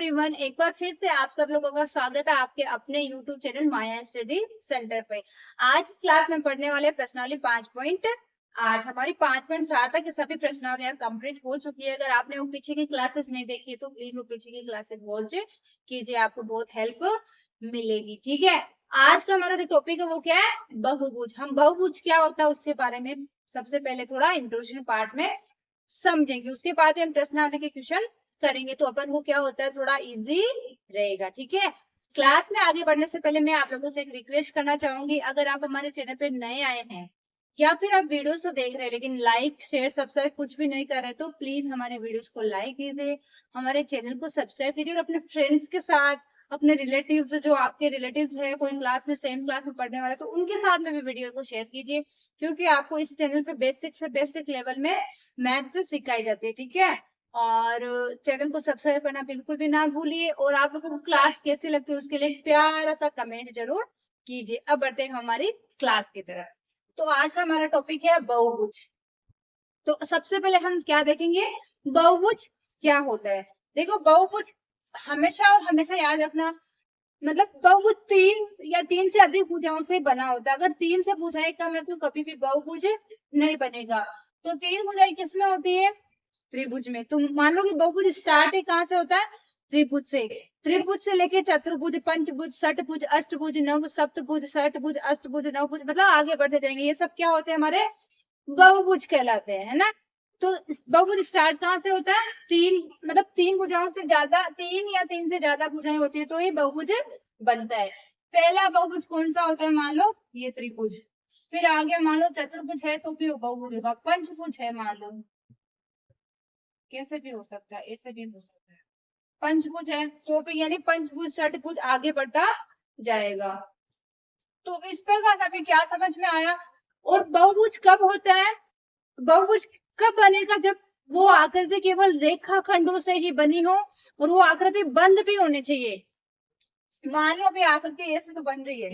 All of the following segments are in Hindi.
एवरीवन, एक बार फिर से आप सब लोगों का स्वागत है आपके अपने यूट्यूब चैनल माया स्टडी सेंटर पे। आज क्लास में पढ़ने वाले प्रश्नावली 5.8। हमारी 5.7 तक सभी प्रश्नावलियां कंप्लीट हो चुकी है। अगर आपने वो पीछे की क्लासेस नहीं देखी है तो प्लीज वो पीछे की क्लासेस वॉच कीजिए, आपको बहुत हेल्प मिलेगी। ठीक है, आज का हमारा जो टॉपिक है वो क्या है? बहुभुज। हम बहुभुज क्या होता है उसके बारे में सबसे पहले थोड़ा इंट्रोडक्शन पार्ट में समझेंगे, उसके बाद हम प्रश्नावली के क्वेश्चन करेंगे तो अपन को क्या होता है, थोड़ा इजी रहेगा। ठीक है, क्लास में आगे बढ़ने से पहले मैं आप लोगों से एक रिक्वेस्ट करना चाहूंगी, अगर आप हमारे चैनल पे नए आए हैं या फिर आप वीडियोस तो देख रहे हैं लेकिन लाइक शेयर सब्सक्राइब कुछ भी नहीं कर रहे, तो प्लीज हमारे वीडियोस को लाइक कीजिए, हमारे चैनल को सब्सक्राइब कीजिए और अपने फ्रेंड्स के साथ, अपने रिलेटिव्स, जो आपके रिलेटिव्स है कोई क्लास में सेम क्लास में पढ़ने वाले, तो उनके साथ में भी वीडियो को शेयर कीजिए, क्योंकि आपको इस चैनल पे बेसिक से बेसिक लेवल में मैथ्स सिखाई जाती है। ठीक है, और चैनल को सब्सक्राइब करना बिल्कुल भी ना भूलिए, और आप लोगों को क्लास कैसी लगती है उसके लिए एक प्यारा सा कमेंट जरूर कीजिए। अब बढ़ते हैं हमारी क्लास की तरफ। तो आज का हमारा टॉपिक है बहुभुज। तो सबसे पहले हम क्या देखेंगे, बहुभुज क्या होता है। देखो, बहुभुज हमेशा और हमेशा याद रखना, मतलब बहुभुज तीन या तीन से अधिक भुजाओं से बना होता है। अगर तीन से भुजाएं कम है तो कभी भी बहुभुज नहीं बनेगा। तो तीन भुजाएं किसमें होती है? त्रिभुज में। तुम मान लो कि बहुभुज स्टार्ट ही कहाँ से होता है? त्रिभुज से। त्रिभुज से लेके चतुर्भुज, पंचभुज, षटभुज, अष्टभुज, नव सप्तभुज, षटभुज, अष्टभुज, नवभुज, मतलब आगे बढ़ते जाएंगे। ये सब क्या होते हैं? हमारे बहुभुज कहलाते हैं, है ना। तो बहुभुज स्टार्ट कहाँ से होता है? तीन, मतलब तीन भुजाओं से ज्यादा, तीन या तीन से ज्यादा भुजाएं होती है तो ये बहुभुज बनता है। पहला बहुभुज कौन सा होता है? मान लो ये त्रिभुज। फिर आगे मान लो चतुर्भुज है तो भी वो बहुभुज होगा। पंचभुज है मान लो, कैसे भी हो सकता है, ऐसे भी हो सकता है। पंचभुज है तो भी, यानी पंचभुज षटभुज आगे बढ़ता जाएगा। तो इस प्रकार हमें क्या समझ में आया? और बहुभुज कब होता है? बहुभुज कब बनेगा? जब वो आकृति केवल रेखाखंडों से ही बनी हो और वो आकृति बंद भी होनी चाहिए। मान लो अभी आकृति ऐसे तो बन रही है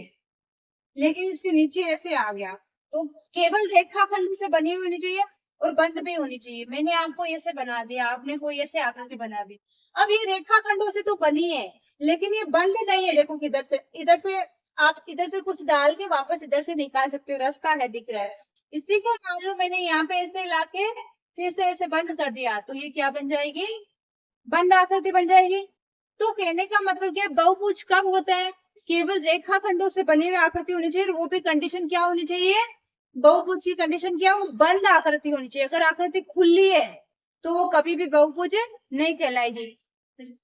लेकिन इसके नीचे ऐसे आ गया, तो केवल रेखाखंड से बनी होनी चाहिए और बंद भी होनी चाहिए। मैंने आपको ऐसे बना दिया, आपने कोई ऐसे आकृति बना दी। अब ये रेखाखंडों से तो बनी है लेकिन ये बंद नहीं है। देखो किधर से, इधर से आप इधर से कुछ डाल के वापस इधर से निकाल सकते हो, रास्ता है, दिख रहा है। इसी को मान लो मैंने यहाँ पे ऐसे लाके फिर से ऐसे बंद कर दिया, तो ये क्या बन जाएगी? बंद आकृति बन जाएगी। तो कहने का मतलब क्या, बहुभुज कब होता है? केवल रेखाखंडों से बनी हुई आकृति होनी चाहिए, वो भी कंडीशन क्या होनी चाहिए? बहुभुज की कंडीशन क्या हो? बंद आकृति होनी चाहिए। अगर आकृति खुली है तो वो कभी भी बहुभुज नहीं कहलाएगी।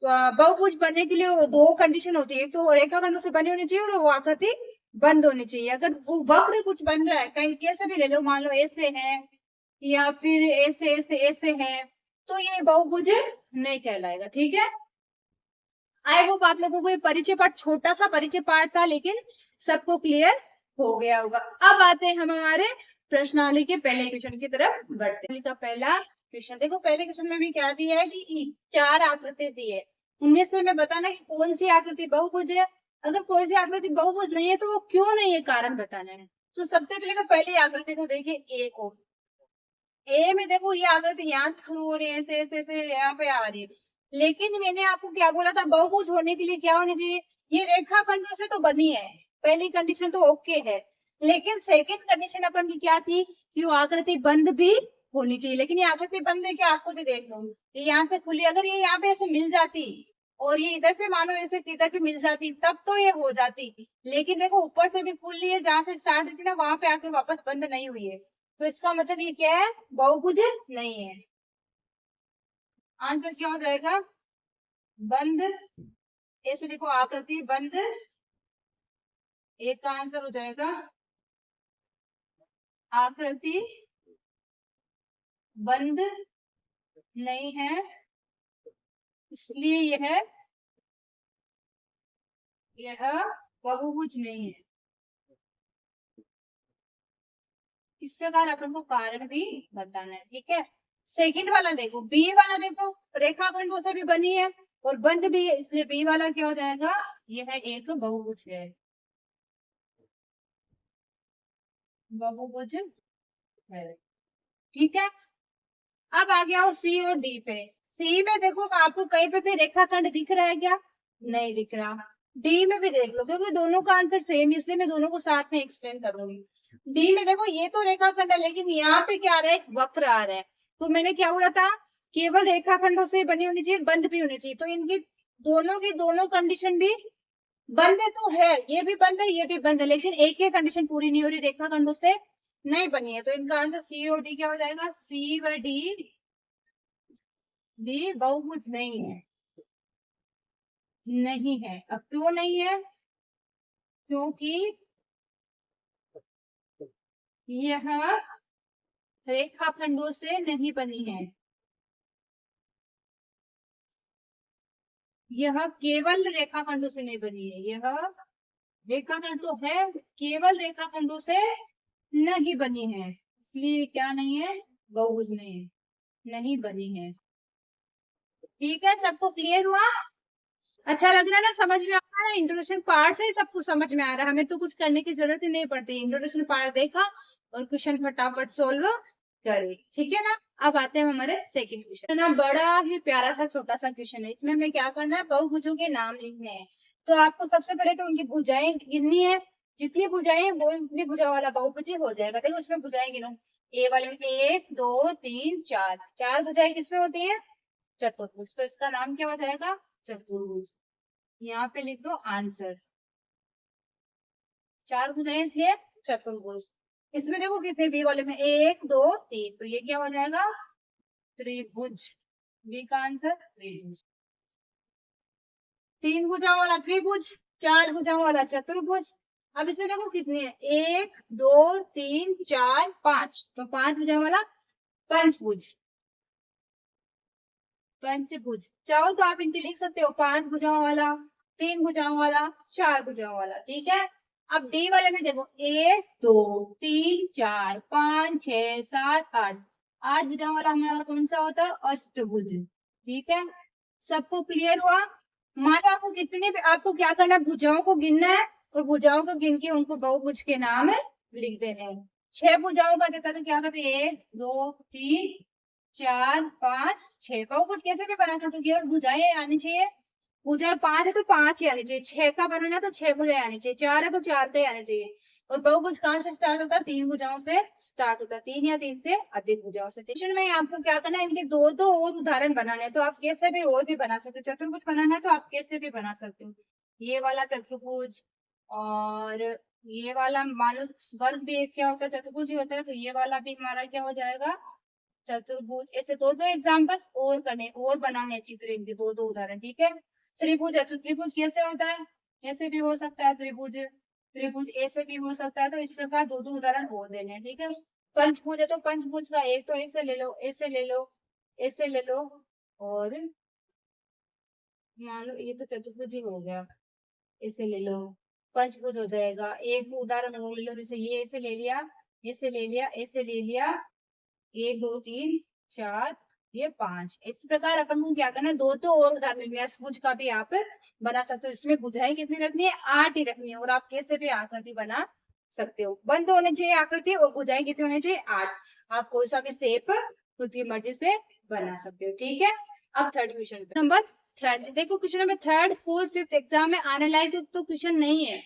बहुभुज बनने के लिए दो कंडीशन होती है, एक तो रेखाखंडों से बनी होनी चाहिए और वो आकृति बंद होनी चाहिए। अगर वो वक्र कुछ बन रहा है, कहीं कैसे भी ले लो, मान लो ऐसे है या फिर ऐसे ऐसे ऐसे है, तो ये बहुभुज नहीं कहलाएगा। ठीक है, आई होप आप लोगों को ये परिचय पाठ, छोटा सा परिचय पाठ था लेकिन सबको क्लियर हो गया होगा। अब आते हैं हम हमारे प्रश्नावली के पहले क्वेश्चन की तरफ बढ़ते हैं। का पहला क्वेश्चन देखो, पहले क्वेश्चन में भी क्या दिया है कि चार आकृति दी है, उनमें से मैं बताना कि कौन सी आकृति बहुभुज है। अगर कोई सी आकृति बहुभुज नहीं है तो वो क्यों नहीं है, कारण बताना है। तो सबसे पहले तो पहली आकृति को देखिए, ए को। ए में देखो ये आकृति यहाँ से शुरू हो रही है, ऐसे ऐसे ऐसे यहाँ पे आ रही है, लेकिन मैंने आपको क्या बोला था, बहुभुज होने के लिए क्या होनी चाहिए? ये रेखाखंडों से तो बनी है, पहली कंडीशन तो ओके है। लेकिन सेकंड कंडीशन अपन की क्या थी कि वो आकृति बंद भी होनी चाहिए। लेकिन ये आकृति बंद है क्या? आपको भी देख लो, ये यहाँ से खुली, अगर ये यहाँ पे ऐसे मिल जाती और ये इधर से मानो ऐसे इधर भी मिल जाती तब तो ये हो जाती। लेकिन देखो ऊपर से भी खुली है, जहां से स्टार्ट हुई थी ना वहां पे आके वापस बंद नहीं हुई है, तो इसका मतलब ये क्या है? बहुभुज नहीं है। आंसर क्या हो जाएगा? बंद। ऐसे देखो आकृति बंद, एक का आंसर हो जाएगा आकृति बंद नहीं है, इसलिए यह बहुभुज नहीं है। इस प्रकार अपन को कारण भी बताना है। ठीक है, सेकंड वाला देखो, बी वाला देखो, रेखाखंडों से भी बनी है और बंद भी है, इसलिए बी वाला क्या हो जाएगा? यह एक बहुभुज है, बहुभुज है। ठीक है, अब आ गया सी और डी पे। सी में देखो आपको कहीं पे भी रेखाखंड दिख रहा है क्या? नहीं दिख रहा। डी में भी देख लो, क्योंकि दोनों का आंसर सेम, इसलिए मैं दोनों को साथ में एक्सप्लेन करूंगी। डी में देखो ये तो रेखाखंड है, लेकिन यहाँ पे क्या आ रहा है, वक्र आ रहा है। तो मैंने क्या बोला था, केवल रेखाखंडों से बनी होनी चाहिए, बंद भी होनी चाहिए। तो इनकी दोनों की दोनों कंडीशन भी बंद तो है, ये भी बंद है, ये भी बंद है, लेकिन एक ही कंडीशन पूरी नहीं हो रही, रेखाखंडों से नहीं बनी है। तो इनका आंसर सी और डी क्या हो जाएगा, सी व डी, डी बहुभुज नहीं है। नहीं है। अब क्यों नहीं है? क्योंकि यह रेखाखंडों से नहीं बनी है। यह केवल रेखाखंडों से नहीं बनी है। यह रेखाखंड तो है, केवल रेखाखंडों से नहीं बनी है, इसलिए क्या नहीं है, बहुभुज नहीं है, नहीं बनी है। ठीक है, सबको क्लियर हुआ? अच्छा लग रहा है ना, समझ में आ रहा है? इंट्रोडक्शन पार्ट से ही सब कुछ समझ में आ रहा है, हमें तो कुछ करने की जरूरत ही नहीं पड़ती। इंट्रोडक्शन पार्ट देखा और क्वेश्चन फटाफट सोल्व करे। ठीक है ना? अब आते हैं हमारे सेकंड क्वेश्चन ना, बड़ा ही प्यारा सा छोटा सा क्वेश्चन है। इसमें हमें क्या करना है, बहुभुजों के नाम लिखने हैं। तो आपको सबसे पहले तो उनकी भुजाएं गिननी है, जितनी भुजाएं वो उतनी भुजा वाला बहुभुज हो जाएगा। देखो उसमें भुजाएं गिनो, ए वाले में 1 2 3 4, 4 भुजाएं किसमें होती है, चतुर्भुज। तो इसका नाम क्या हो जाएगा, चतुर्भुज। यहाँ पे लिख दो आंसर, 4 भुजाएं इसलिए चतुर्भुज। इसमें देखो कितने, बी वाले में 1 2 3, तो ये क्या हो जाएगा, त्रिभुज। बी का आंसर त्रिभुज। 3 भुजाओं वाला त्रिभुज, 4 भुजाओं वाला चतुर्भुज। अब इसमें देखो कितनी है, 1 2 3 4 5, तो 5 भुजाओं वाला पंचभुज। पंचभुज चाहो तो आप इनके लिख सकते हो, 5 भुजाओं वाला, 3 भुजाओं वाला, 4 भुजाओं वाला। ठीक है, अब डी वाले में देखो 1 2 3 4 5 6 7 8, 8 भुजाओं वाला हमारा कौन सा होता है, अष्टभुज। ठीक है, सबको क्लियर हुआ? मान लो आपको कितने भी, आपको क्या करना है, भुजाओं को गिनना है और भुजाओं को गिन के उनको बहुभुज के नाम लिख देने हैं। 6 भुजाओं का देता तो क्या करते, 1 2 3 4 5 6, बहुभुज कैसे भी बना सकते हो, केवल भुजाएं आनी चाहिए। भुजा 5 है तो 5 ही आनी चाहिए, 6 का बनाना है तो 6 भुजाएं आनी चाहिए, 4 है तो 4 का ही आनी चाहिए। और बहुभुज कहाँ से स्टार्ट होता है, 3 भुजाओं से स्टार्ट होता है, 3 या 3 से अधिक भुजाओं से। ट्यूशन में आपको क्या करना है, इनके दो दो और उदाहरण बनाने हैं। तो आप कैसे भी और भी बना सकते हो, चतुर्भुज बनाना है तो आप कैसे भी बना सकते हो। ये वाला चतुर्भुज, और ये वाला मान लो वर्ग भी एक क्या होता है, चतुर्भुज ही होता है, तो ये वाला भी हमारा क्या हो जाएगा, चतुर्भुज। ऐसे दो दो एग्जाम्पल्स और करने और बनाने चित्र इनके दो दो उदाहरण। ठीक है, त्रिभुज है तो त्रिभुज कैसे होता है, ऐसे भी हो सकता है त्रिभुज, त्रिभुज ऐसे भी हो सकता है। तो इस प्रकार दो दो उदाहरण और देने हैं। ठीक है, पंचभुज है तो पंचभुज का एक तो ऐसे ले लो, ऐसे ले लो, ऐसे ले लो, और मान लो ये तो चतुर्भुज ही हो गया, ऐसे ले लो, पंचभुज हो जाएगा। एक उदाहरण और ले लो, जैसे ये ऐसे ले लिया, ऐसे ले लिया, ऐसे ले लिया, 1 2 3 4 ये 5। इस प्रकार अपन को क्या करना है, दो तो और उदाहरण मिल गया, भुज का भी आप बना सकते हो। इसमें भुजाएं कितनी रखनी है, 8 ही रखनी है, और आप कैसे भी आकृति बना सकते हो। बंद होने चाहिए आकृति, और भुजाएं कितनी होनी चाहिए, 8। आप कोई सा भी शेप खुद की मर्जी से बना सकते हो। ठीक है, अब थर्ड क्वेश्चन नंबर थर्ड देखो, question number third fourth fifth exam में आने लायक तो क्वेश्चन नहीं है,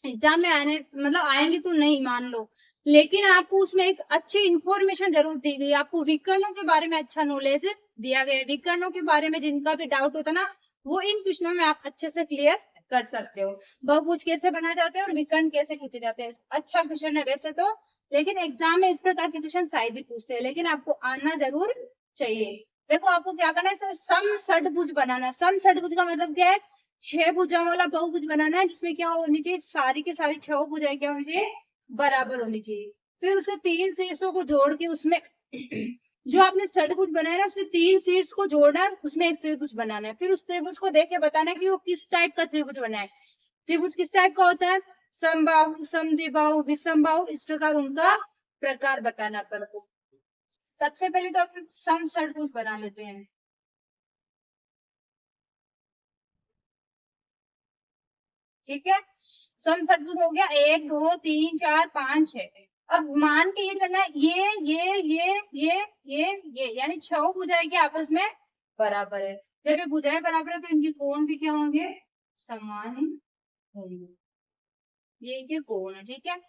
एग्जाम में आने मतलब आएंगे तो नहीं मान लो, लेकिन आपको उसमें एक अच्छी इंफॉर्मेशन जरूर दी गई। आपको विकर्णों के बारे में अच्छा नॉलेज दिया गया है। विकर्णों के बारे में जिनका भी डाउट होता ना, वो इन क्वेश्चनों में आप अच्छे से क्लियर कर सकते हो। बहुभुज कैसे बनाए जाते हैं और विकर्ण कैसे खींचे जाते हैं। अच्छा क्वेश्चन है वैसे तो, लेकिन एग्जाम में इस प्रकार के क्वेश्चन शायद ही पूछते हैं, लेकिन आपको आना जरूर चाहिए। देखो आपको क्या करना है, सम षटभुज बनाना है। सम षटभुज का मतलब क्या है, 6 भुजाओं वाला बहुभुज बनाना है, जिसमें क्या होनी चाहिए, सारी की सारी 6 भुजाएं क्या होनी चाहिए, बराबर होनी चाहिए। फिर उसके 3 शीर्षों को जोड़ के उसमें जो आपने षटभुज बनाया ना, उसमें 3 शीर्ष को जोड़ना है, उसमें एक त्रिभुज बनाना है। फिर उस त्रिभुज को देख के बताना है कि वो किस टाइप का त्रिभुज बना है। त्रिभुज किस टाइप का होता है, समबाहु, समद्विबाहु, विषमबाहु, इस प्रकार उनका प्रकार बताना अपन को। सबसे पहले तो अपन सम षटभुज बना लेते हैं। ठीक है, सम षटभुज हो गया 1 2 3 4 5 6। अब मान के ये चलना है, ये यानी 6 भुजाएं के आपस में बराबर है। जब ये भुजाएं बराबर है तो इनके कोण भी क्या होंगे, समान होंगे। ये इनके कोण है, ठीक है।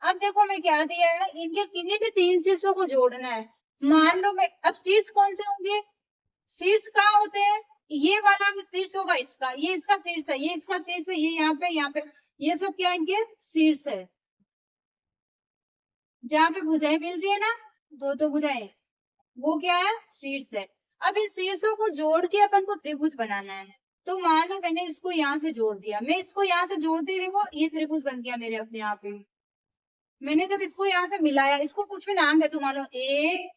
अब देखो मैं क्या दिया है, इनके किन्हीं भी तीन शीर्षों को जोड़ना है। मान लो मैं, अब शीर्ष कौन से होंगे, शीर्ष कहाँ होते हैं, ये वाला भी शीर्ष होगा इसका, ये इसका शीर्ष है, ये इसका शीर्ष है, ये यहाँ पे, ये सब क्या इनके शीर्ष है। जहाँ पे भुजाएं मिल रही है ना, दो भुजाएं, वो क्या है, शीर्ष है। अब इन शीर्षों को जोड़ के अपन को त्रिभुज बनाना है। तो मान लो मैंने इसको यहाँ से जोड़ दिया, मैं इसको यहाँ से जोड़ती, देखो ये त्रिभुज बन गया मेरे अपने आप ही। मैंने जब इसको यहाँ से मिलाया, इसको कुछ भी नाम दे दो, मान लो A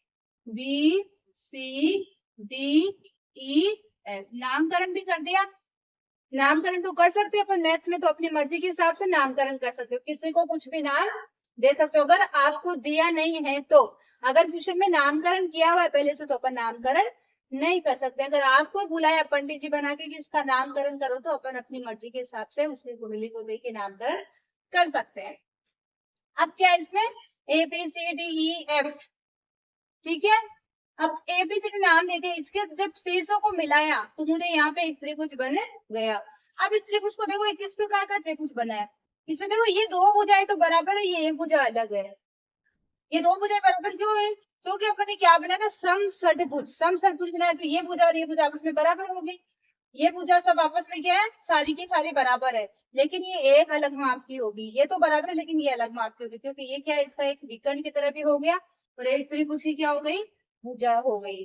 B C D E F, नामकरण भी कर दिया। नामकरण तो कर सकते हैं अपन मैथ्स में, तो अपनी मर्जी के हिसाब से नामकरण कर सकते हो, किसी को कुछ भी नाम दे सकते हो। अगर आपको दिया नहीं है तो, अगर क्वेश्चन में नामकरण किया हुआ है पहले से, तो अपन नामकरण नहीं कर सकते। अगर आपको बुलाया पंडित जी बना के कि इसका नामकरण करो, तो अपन अपनी मर्जी के हिसाब से उसकी कुंडली को देके नामकरण कर सकते हैं। अब क्या है इसमें, A B C D E F, ठीक है। अब एबीसीडी नाम देते हैं, इसके जब शीर्षों को मिलाया तो मुझे यहाँ पे एक त्रिभुज बन गया। अब इस त्रिभुज को देखो, एक किस प्रकार का त्रिभुज बना है। इसमें देखो ये दो भुजाएं तो बराबर है, ये एक भुजा अलग है। ये दो भुजाएं बराबर क्यों है, क्योंकि अपन ने क्या बनाया था, सम षटभुज। सम षटभुज बनाया तो ये भुजा और ये भुजा आपस में बराबर होगी। ये भुजा सब आपस में क्या है, सारी की सारी बराबर है, लेकिन ये एक अलग माप की होगी। ये तो बराबर है लेकिन ये अलग माप की होगी, क्योंकि ये क्या है, इसका एक विकर्ण की तरह भी हो गया और एक त्रिभुज की क्या हो गई, भुजा हो गई।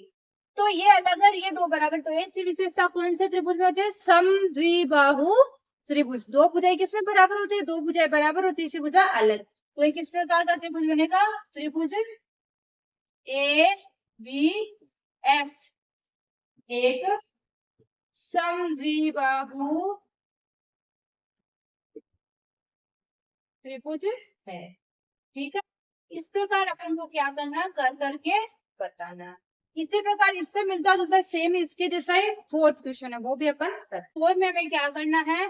तो ये अलग है, ये दो बराबर। तो ऐसी विशेषता कौन से त्रिभुज में होती है, समद्विबाहु त्रिभुज। दो भुजाएं किसमें बराबर होती है, दो भुजाएं बराबर होती है, तीसरी भुजा अलग। तो ये किस प्रकार का त्रिभुज बनेगा, त्रिभुज ए बी एफ, एक समद्विबाहु त्रिभुज है, ठीक है। इस प्रकार अपन को क्या करना, कर करके बताना। इसी प्रकार इससे मिलता जुलता सेम इसके जैसा ही फोर्थ क्वेश्चन है, वो भी अपन फोर्थ में हमें क्या करना है,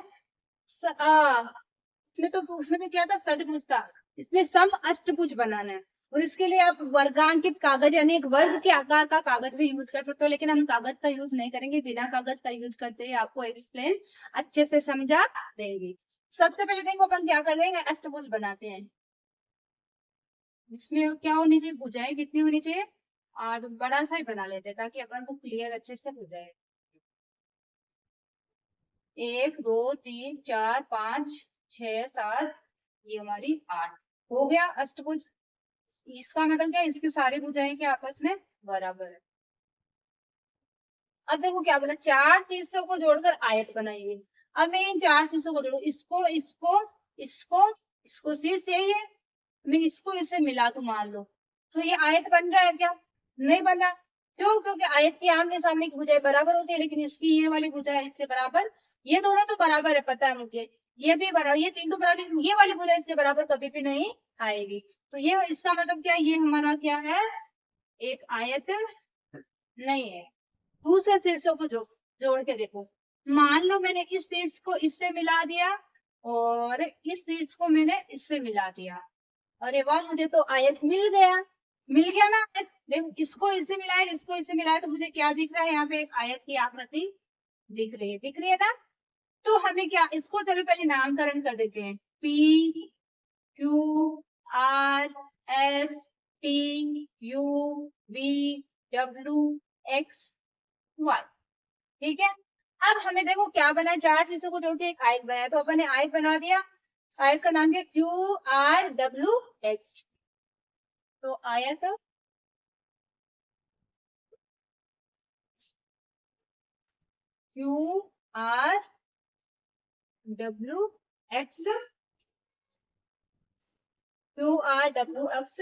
उसमें तो क्या था, षटभुज था, इसमें सम अष्टभुज बनाना है। और इसके लिए आप वर्गांकित कागज यानी एक वर्ग के आकार का कागज भी यूज कर सकते हो, लेकिन हम कागज का यूज नहीं करेंगे, बिना कागज का यूज करते हैं आपको एक्सप्लेन अच्छे से समझा देंगे। सबसे पहले देखो अपन क्या कर रहे हैं, अष्टभुज बनाते हैं। इसमें क्या होनी चाहिए, भुजाएं कितनी होनी चाहिए, और बड़ा सा ही बना लेते हैं ताकि अपन को क्लियर अच्छे से हो जाए। 1 2 3 4 5 6 7, ये हमारी 8 हो गया अष्टभुज। इसका मतलब क्या है, इसके सारे भुजाएं के आपस में बराबर है। अब देखो क्या बोला, चार शीर्षों को जोड़कर आयत बनाइए। अब मैं इन चार शीर्षों को जोड़ू, इसको इसको इसको इसको, शीर्ष यही है, मैं इसको इससे मिला दूं मान लो, तो ये आयत बन रहा है क्या, नहीं बन रहा। क्यों, क्योंकि आयत की आमने सामने की भुजाएं बराबर होती है, लेकिन इसकी ये वाली भुजा है इससे बराबर, ये दोनों तो बराबर है पता है मुझे, ये भी बराबर, ये तीन तो बराबर, लेकिन ये वाली भुजा इसके बराबर कभी भी नहीं आएगी। तो ये इसका मतलब क्या है, ये हमारा क्या है, एक आयत नहीं है। दूसरे शीर्षों को जोड़ के देखो, मान लो मैंने इस शीर्ष को इससे मिला दिया और इस शीर्ष को मैंने इससे मिला दिया, अरे वाह, मुझे तो आयत मिल गया, मिल गया ना आयत। देखो इसको इससे मिलाया, इसको इससे मिलाया, तो मुझे क्या दिख रहा है, यहाँ पे एक आयत की आकृति दिख रही है ना। तो हमें क्या, इसको चलो पहले नामकरण कर देते हैं, P Q R S T U V W X Y, ठीक है। अब हमें देखो क्या बना, चार चीजों को जोड़ के एक आयत बनाया, तो अपन ने आयत बना दिया। आयत का नाम है QRWX। तो आयत QRWX, QRWX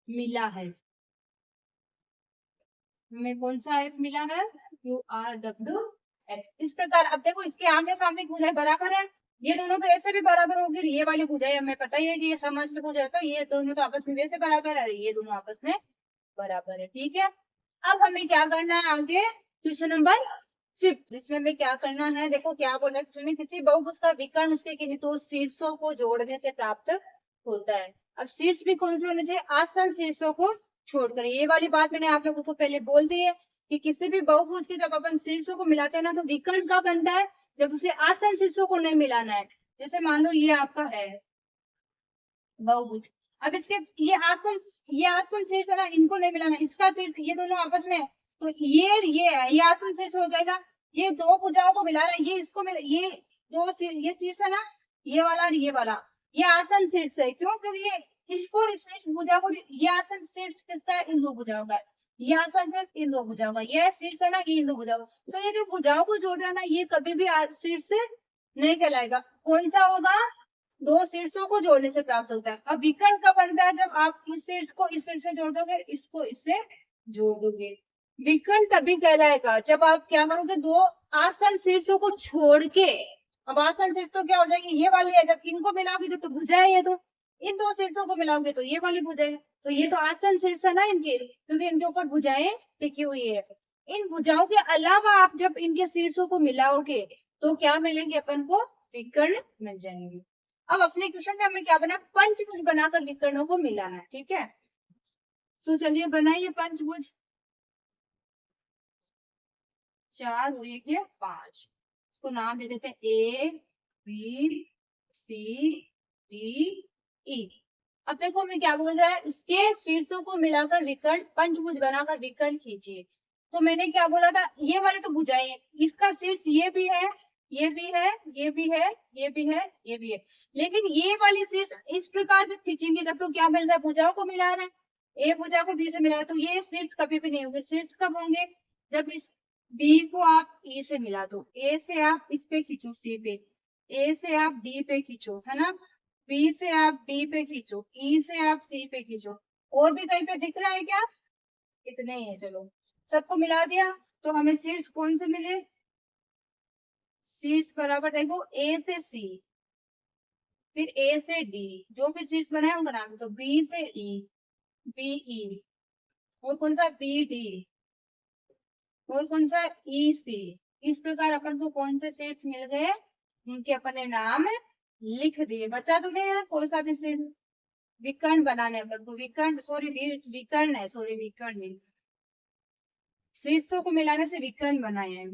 मिला है, हमें कौन सा आयत मिला है, QRWX। इस प्रकार अब देखो इसके आमने सामने भुजाएं बराबर है, ये दोनों तो ऐसे भी बराबर होगी, ये वाली भुजाएं हमें पता ही है कि ये समस्त भुजा है, तो ये दोनों तो आपस में वैसे बराबर है, ये दोनों आपस में बराबर है, ठीक है। अब हमें क्या करना है आगे, क्वेश्चन नंबर 5, इसमें हमें क्या करना है, देखो क्या बोला, किसी बहुभुज का विकर्ण उसके किन्हीं दो शीर्षों को जोड़ने से प्राप्त होता है। अब शीर्ष भी कौन से होने चाहिए, आसन शीर्षों को छोड़कर, ये वाली बात मैंने आप लोगों को पहले बोल दी है कि किसी भी बहुभुज के जब अपन शीर्षों को मिलाते हैं ना तो विकर्ण कब बनता है, जब उसे आसन शीर्षों को नहीं मिलाना है। जैसे मान लो ये आपका है बहुभुज, अब इसके ये आसन शीर्ष है ना, इनको नहीं मिलाना, इसका शीर्ष ये दोनों आपस में है, तो ये है, ये आसन शीर्ष हो जाएगा। ये दो भुजाओं को मिला रहा है, ये इसको मिला, ये ये शीर्ष है ना, ये वाला और ये वाला, ये आसन शीर्ष है। क्यों? क्योंकि ये इसको इस भुजा को, ये आसन शीर्ष किसका है, इन दो भुजाओं का है। ये आसन शीर्ष इन दो भुजाओं का, ये शीर्ष है ना, ये इन दो भुजाओं का। तो ये जो भुजाओं को जोड़ रहा है ना, ये कभी भी शीर्ष नहीं कहलाएगा। कौन सा होगा? दो शीर्षों को जोड़ने से प्राप्त होता है। अब विकर्ण कब बनता है? जब आप इस शीर्ष को इस शीर्ष से जोड़ दोगे, इसको इससे जोड़ दोगे। विकर्ण तभी कहलाएगा जब आप क्या करोगे, दो आसन शीर्षों को छोड़ के, अब आसन शीर्ष तो क्या हो जाएगी, ये वाली है, जब इनको मिलाओगे तो भुजा है ये, तो इन दो शीर्षों को मिलाओगे तो ये वाली भुजा है। तो ये तो आसन शीर्ष है ना इनके, क्योंकि इनके ऊपर भुजाएं टिकी हुई है। इन भुजाओं के अलावा आप जब इनके शीर्षों को मिलाओगे तो क्या मिलेंगे अपन को? विकर्ण मिल जाएंगे। अब अपने क्वेश्चन में हमें क्या बना, पंचभुज बनाकर विकर्णों को मिलाना है। ठीक है, तो चलिए बनाइए पंचभुज। 4 और 1 है 5, इसको नाम दे देते हैं ए बी सी डी ई। अब देखो हमें क्या बोल रहा है, इसके शीर्षों को मिलाकर विकर्ण, पंचभुज बनाकर विकर्ण खींचिए। तो मैंने क्या बोला था, ये वाले तो भुजाएं, इसका शीर्ष ये भी है, ये भी है, ये भी है, ये भी है, ये भी है, लेकिन ये वाली शीर्ष इस प्रकार जब खींचेंगे तब तो क्या मिल रहा है, भुजाओं को मिला रहा है। ए भुजा को बी से मिला रहा है, तो ये शीर्ष कभी भी नहीं होंगे। शीर्ष कब होंगे? जब इस बी को आप ए से मिला दो, ए से आप इस पे खींचो सी पे, ए से आप डी पे खींचो, है ना, बी से आप डी पे खींचो, ई से आप सी पे खींचो। और भी कहीं पे दिख रहा है क्या? इतने ही है। चलो सबको मिला दिया, तो हमें शीर्ष कौन से मिले? शीर्ष बराबर देखो ए से सी, फिर ए से डी, जो भी शीर्ष बनाए उनका नाम, तो बी से ई, बी ई, और कौन सा बी डी, और कौन सा ई सी। इस प्रकार अपन को कौन से शीर्ष मिल गए, उनके अपने नाम लिख दिए। बचा तो नहीं है कोई सा भी शीर्ष। विकर्ण बनाने अपन को, विकर्ण सॉरी विकर्ण है, सॉरी विकर्ण नहीं, शीर्षों को मिलाने से विकर्ण बनाए हैं।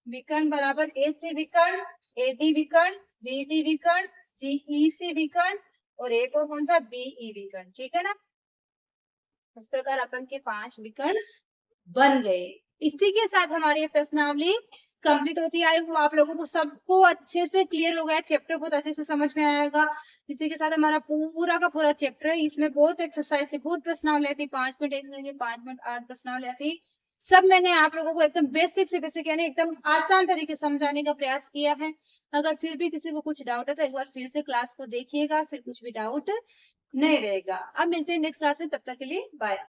विकर्ण बराबर ए से विकर्ण, ए डी विकर्ण, बी डी विकर्ण, सी ई से विकर्ण, और एक और कौन सा, बी ई विकर्ण। ठीक है ना, इस प्रकार अपन के 5 विकर्ण बन गए। इसी के साथ हमारी प्रश्नावली कंप्लीट होती है। आई होप आप लोगों को सबको अच्छे से क्लियर हो गया, चैप्टर बहुत अच्छे से समझ में आएगा। इसी के साथ हमारा पूरा का पूरा चैप्टर है, इसमें बहुत एक्सरसाइज थी, बहुत प्रश्नावली थी, 5.1 5.8 प्रश्नावली थी। सब मैंने आप लोगों को एकदम बेसिक से बेसिक यानी एकदम आसान तरीके से समझाने का प्रयास किया है। अगर फिर भी किसी को कुछ डाउट है तो एक बार फिर से क्लास को देखिएगा, फिर कुछ भी डाउट नहीं रहेगा। अब मिलते हैं नेक्स्ट क्लास में, तब तक के लिए बाय।